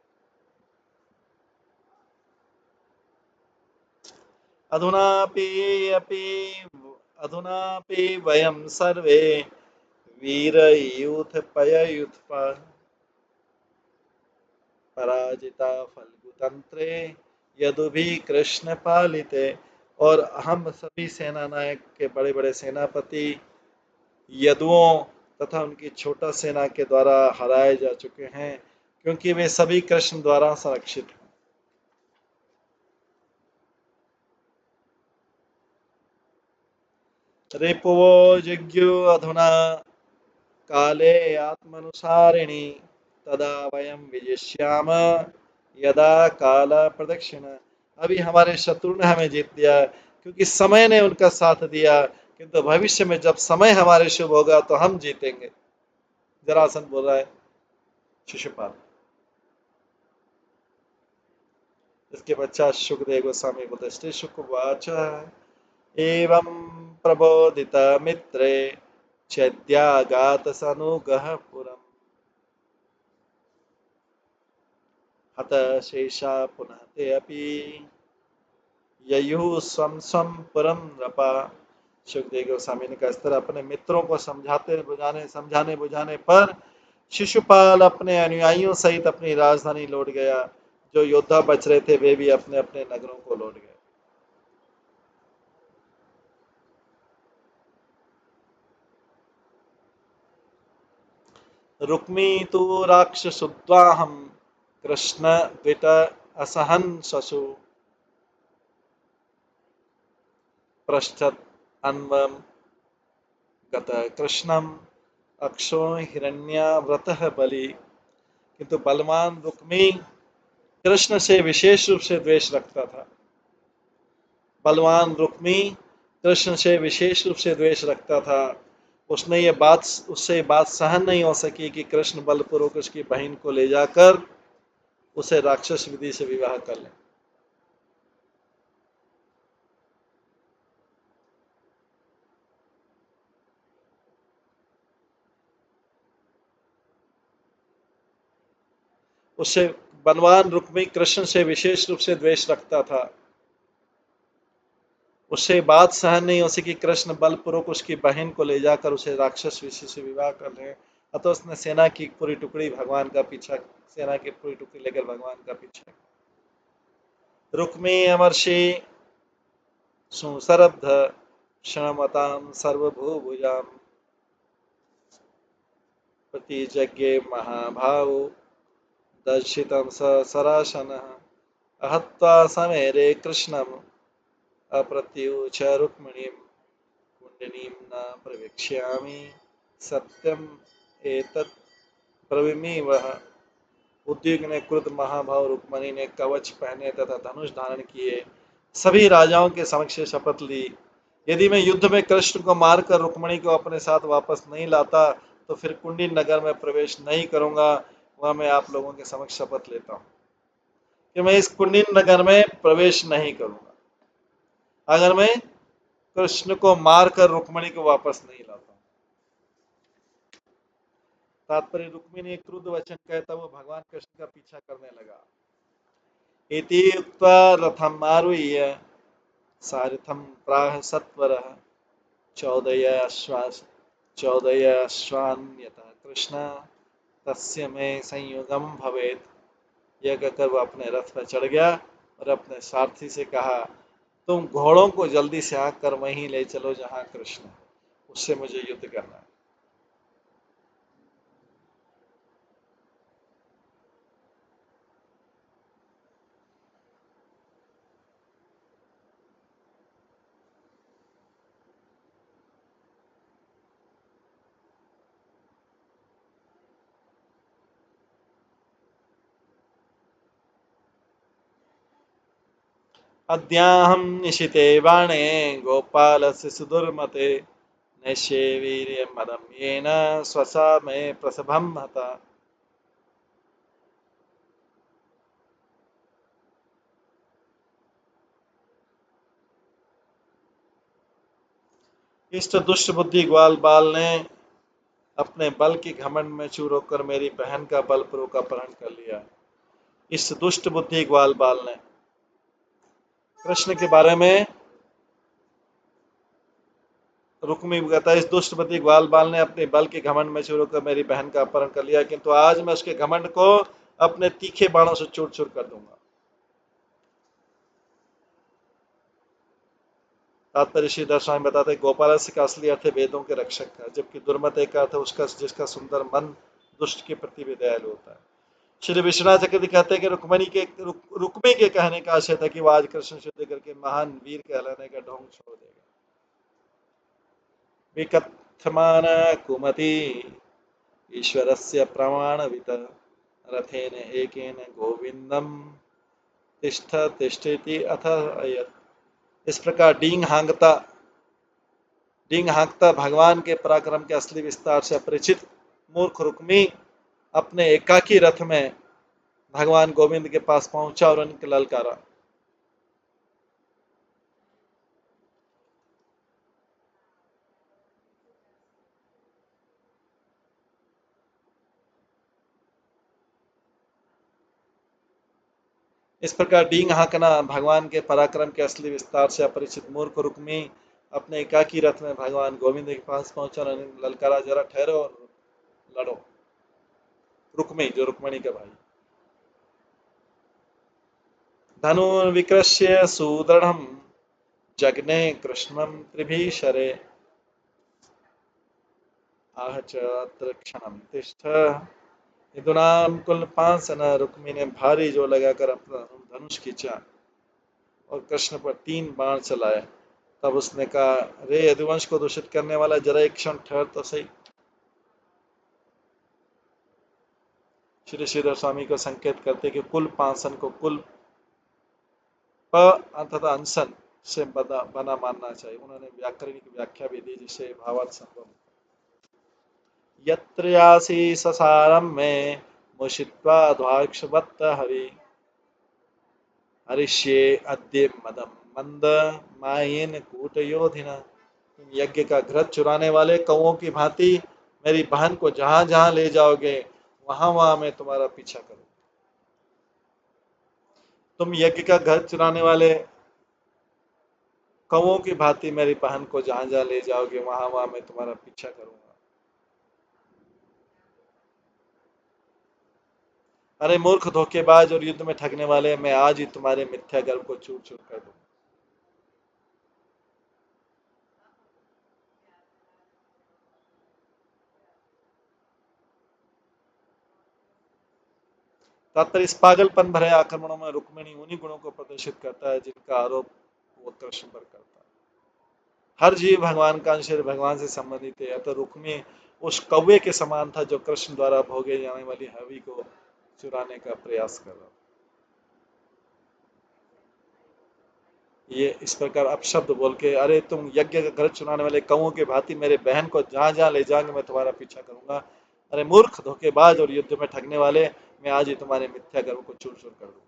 अधुनापि अपि अधुनापि वयं सर्वे वीरयूथपययुथ पराजिता फल्गुतंत्रे यदुभि कृष्ण पालिते। और हम सभी सेना नायक के बड़े बड़े सेनापति यदुओं तथा उनकी छोटा सेना के द्वारा हराए जा चुके हैं, क्योंकि वे सभी कृष्ण द्वारा संरक्षित हैं। रिपुवो जिज्ञु अधुना काले आत्मनुसारिणी तदा वयम विजिष्याम यदा काल प्रदक्षिण। अभी हमारे शत्रु ने हमें जीत दिया, क्योंकि समय ने उनका साथ दिया, किंतु भविष्य में जब समय हमारे शुभ होगा तो हम जीतेंगे। जरासन बोल रहा है शिशुपाल। इसके पश्चात सुखदेव गोस्वामी बोलते श्री शुकवाच एवं प्रबोधित मित्रे चैद्यागात सनुगः पुरम् हत शेषा पुनः ते अपि ययुः स्वं स्वं पुरं नृपा। सुखदेव गोस्वामी ने कहा, इस तरह अपने मित्रों को समझाने बुझाने पर शिशुपाल अपने अनुयायियों सहित अपनी राजधानी लौट गया। जो योद्धा बच रहे थे वे भी अपने अपने नगरों को लौट गए। रुक्मी तु राक्षसुद्वाहं कृष्ण विट असहन शशु पृष्ठत अन्वम गत कृष्णम अक्षो हिरण्याव्रतः बलि। किंतु बलवान रुक्मी कृष्ण से विशेष रूप से द्वेष रखता था। बलवान रुक्मी कृष्ण से विशेष रूप से द्वेष रखता था। उससे ये बात सहन नहीं हो सकी कि कृष्ण बलपूर्वक उसकी बहन को ले जाकर उसे राक्षस विधि से विवाह कर ले। उससे बलवान रुक्मी कृष्ण से विशेष रूप से द्वेष रखता था। उससे बात सहन नहीं हो सकी, कृष्ण बलपूर्वक उसकी बहन को ले जाकर उसे राक्षस विधि से विवाह कर ले। अतः उसने सेना की पूरी टुकड़ी लेकर भगवान का पीछा। रुक्मी अमर्षि सुसरब्ध क्षणमतां सर्वभूभुजां प्रतिजज्ञे महाभावो दर्शितं सरासनः अहत्वा समेरे कृष्णम् अप्रत्युच रुक्मिणीं कुंडिनीं न प्रवेक्ष्यामि सत्यम एतत् ब्रवीमि। उद्विग्न ने क्रुद्ध महाभाव रुक्मणी ने कवच पहने तथा धनुष धारण किए सभी राजाओं के समक्ष शपथ ली, यदि मैं युद्ध में कृष्ण को मारकर रुक्मणी को अपने साथ वापस नहीं लाता तो फिर कुंडी नगर में प्रवेश नहीं करूंगा। वह मैं आप लोगों के समक्ष शपथ लेता हूं कि मैं इस कुंडी नगर में प्रवेश नहीं करूंगा। अगर मैं कृष्ण को मारकर रुक्मिणी को वापस नहीं लाता। तात्पर्य रुक्मिणी क्रुद्ध वचन कहता वो भगवान कृष्ण का पीछा करने लगा। इति उक्त्वा रथम् आरुह्य सारथं प्राह सत्वरः चौदय अश्वान्यतः कृष्ण तस्य में संयुगम भवेत्। यह कहकर वह अपने रथ पर चढ़ गया और अपने सारथी से कहा, तुम घोड़ों को जल्दी से हाँक कर वहीं ले चलो जहां कृष्ण है, उससे मुझे युद्ध करना है। अद्याहं निशिते बाणे गोपालस्य सुदुर्मते नैष्ये वीर्यमदं येन स्वसा मे प्रसभं हता। इष्ट दुष्ट बुद्धि ग्वाल बाल ने अपने बल की घमंड में चूर होकर मेरी बहन का बलपूर्वक अपहरण कर लिया। इस दुष्ट बुद्धि ग्वाल बाल ने कृष्ण के बारे में रुक्मी कहता है, इस दुष्ट बुद्धि ग्वाल बाल ने अपने बल के घमंड में चूर होकर मेरी बहन का अपहरण कर लिया, किंतु आज मैं उसके घमंड को अपने तीखे बाणों से चूर चूर कर दूंगा। तात्पर्य श्रीधर स्वामी बताते हैं, गोपालस्य का असली अर्थ है वेदों के रक्षक का, जबकि दुर्मते का अर्थ उसका जिसका सुंदर मन दुष्ट के प्रति भी दयालु होता है। श्री विश्वनाथ चक्रवर्ती कहते हैं कि रुक्मी के कहने का आशय था कि वह आज कृष्ण शुद्ध करके महान वीर कहलाने का ढोंग छोड़ देगा। विकथमान कुमति ईश्वरस्य प्रमाणवित रथेन एकेन गोविंदम तिष्ठ तिष्ठति अथ अयत्। इस प्रकार डींग हाँकता भगवान के पराक्रम के असली विस्तार से अपरिचित मूर्ख रुक्मी अपने एकाकी रथ में भगवान गोविंद के पास पहुंचा और उनके ललकारा। इस प्रकार डींग हाँकना भगवान के पराक्रम के असली विस्तार से अपरिचित मूर्ख रुक्मी अपने एकाकी रथ में भगवान गोविंद के पास पहुंचा और ललकारा, जरा ठहरो और लड़ो। रुक्मी जो रुक्मणी का भाई। धनुर्विकृष्य सुदृढ़ं जग्ने कृष्णं त्रिभिशरे आह च अत्र क्षणं तिष्ठ। यदुनाम कुलपांसन रुक्मी ने भारी जोर लगाकर अपना धनुष खींचा और कृष्ण पर 3 बाण चलाए। तब उसने कहा, रे यदुवंश को दूषित करने वाला, जरा एक क्षण ठहर तो सही। श्री श्रीधर स्वामी को संकेत करते कि कुल पांसन को कुल प अर्थात अंसन से बना मानना चाहिए। उन्होंने व्याकरणिक व्याख्या भी दी जिससे भावार्थ संभव। यत्र यासि ससारं में मुषित्वा ध्वाक्षवत्त हवि हरिष्ये अद्य मदम मंद मायेन कूटयोधिना। तुम यज्ञ का घृत चुराने वाले कौओं की भांति मेरी बहन को जहां जहां ले जाओगे वहां वहां मैं तुम्हारा पीछा करूं। तुम यज्ञ का घृत चुराने वाले कौओं की भांति मेरी बहन को जहां जहां ले जाओगे वहां वहां मैं तुम्हारा पीछा करूंगा। अरे मूर्ख, धोखेबाज और युद्ध में ठगने वाले, मैं आज ही तुम्हारे मिथ्या गर्व को चूर चूर कर दूं। तात्पर्य इस पागलपन भरे आक्रमणों में रुक्मिणी उन्हीं गुणों को प्रदर्शित करता है जिनका आरोप वो कृष्ण पर करता है। हर जीव भगवान का अंश भगवान से संबंधित है। तो रुक्मी उस कौवे के समान था जो कृष्ण द्वारा भोगे जाने वाली हवि को चुराने का प्रयास कर रहा। ये इस प्रकार अपशब्द बोल के, अरे तुम यज्ञ का घृत चुराने वाले कौओं के भांति मेरे बहन को जहां जहां ले जाओगे मैं तुम्हारा पीछा करूंगा। अरे मूर्ख, धोखेबाज और युद्ध में ठगने वाले, मैं आज ही तुम्हारे मिथ्या गर्व को चूर चूर कर दूंगा।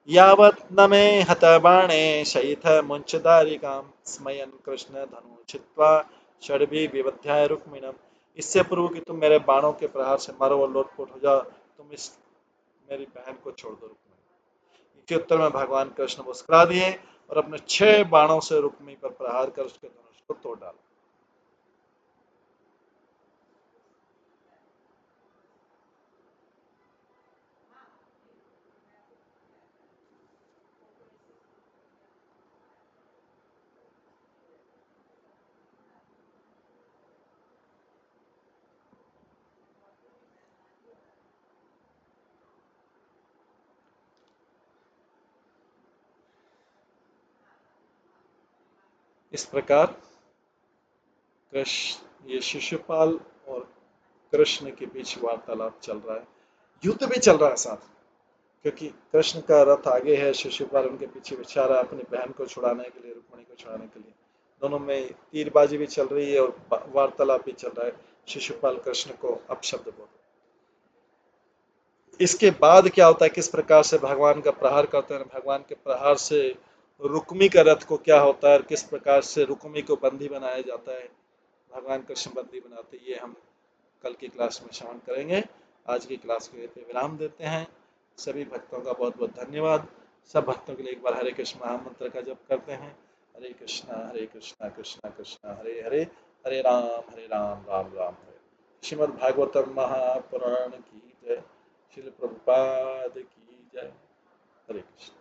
यावत् न मे हत बाणे शयिथ मुंचदारिकाम स्मयन कृष्ण धनु छित्वा षड्भी विवध्याय रुक्मिणम। इससे पूर्व कि तुम मेरे बाणों के प्रहार से मरो और लोटपोट हो जाओ, तुम इस मेरी बहन को छोड़ दो रुक्मिणी। इसके उत्तर में भगवान कृष्ण मुस्कुरा दिए और अपने 6 बाणों से रुक्मिणी पर प्रहार कर उसके धनुष को तोड़ डाला। इस प्रकार कृष्ण, ये शिशुपाल और कृष्ण के बीच वार्तालाप चल रहा है। युद्ध भी चल रहा है साथ में, क्योंकि कृष्ण का रथ आगे है, शिशुपाल उनके पीछे बेचारा अपनी बहन को छुड़ाने के लिए, रुक्मिणी को छुड़ाने के लिए। दोनों में तीरबाजी भी चल रही है और वार्तालाप भी चल रहा है। शिशुपाल कृष्ण को अपशब्द बोल, इसके बाद क्या होता है, किस प्रकार से भगवान का प्रहार करते हैं, भगवान के प्रहार से रुक्मी का रथ को क्या होता है और किस प्रकार से रुक्मी को बंदी बनाया जाता है, भगवान कृष्ण बंदी बनाते, ये हम कल की क्लास में श्रवण करेंगे। आज की क्लास को यहीं पे विराम देते हैं। सभी भक्तों का बहुत बहुत धन्यवाद। सब भक्तों के लिए एक बार हरे कृष्ण महामंत्र का जप करते हैं। हरे कृष्णा कृष्णा कृष्णा हरे हरे, हरे राम राम राम हरे। श्रीमद् भागवतम महापुराण की जय। श्रील प्रभुपाद की जय। हरे कृष्ण।